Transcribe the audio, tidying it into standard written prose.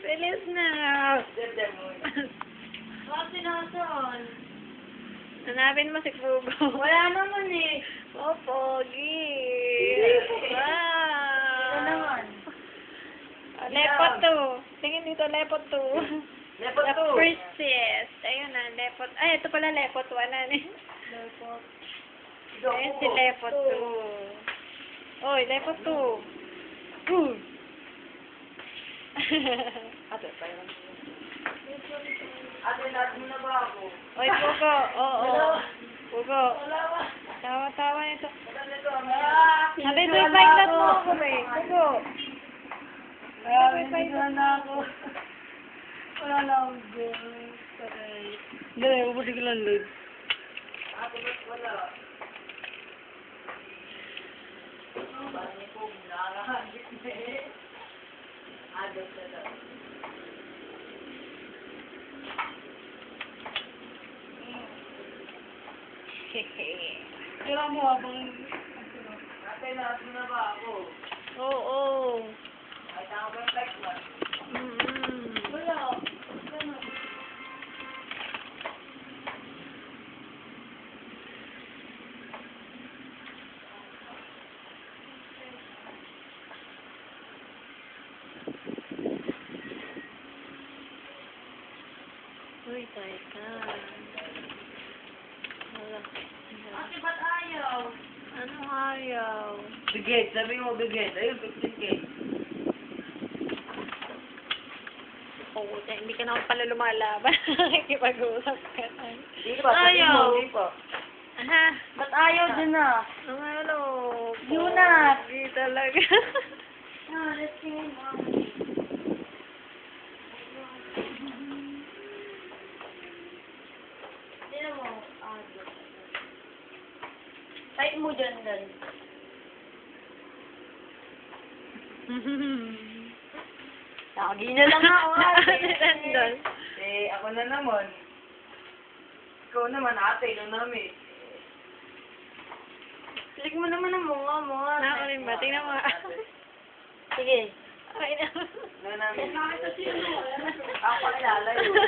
Bilis na. Dibdib mo. Bakit sinasan? Hanapin mo si Pugo. Wala naman eh. Oh, Pogi. Ito naman. Lepot 2. Tingin dito, Lepot 2. Lepot The 2. princess. Ayun na, Lepot. Ay, ito pala Lepot 1 na. Lepot. Ayun si Lepot 2. Oy, Lepot 2. Ate, tayo. Ate, lahat mo na ba ako? Oy, Pugo. Oo. Pugo. Wala ba? Tawa-tawa nito. Wala na ito, Sabi ko, ipailat mo ako eh. Pugo. Na ako. Wala na akong girl. Dali, ubusin ko lang, Lord. Ate, ba't wala? Bani po, nakakahagit na eh. Agad na daw. Kailangan mo habang... Ate, lahat mo na ba ako? Oo. Kahit ako ba yung text mo? Wala. Uy, teka. Wala. Ate, ba't ayaw? Ano ayaw? Bigay, sabi mo bigay. Ayun, 15K. Oo, hindi ka naman pala lumalaban. Nakikipag-uusap ka na. Hindi pa, sabi Ayaw. mo, hindi pa. Aha. Ba't ayaw din na? Ang ano? Yunat. Hindi talaga. Ah, let's see. Sino mo? Type mo dyan, Dan. Lagi na lang ako, ate. Nandun. Eh, ako na naman. Ikaw naman, ate, nung namin. Click mo naman ang mga. Ako rin ba? Tingnan mo. Sige. Ay, na. Nung namin. Ako pakilala yun.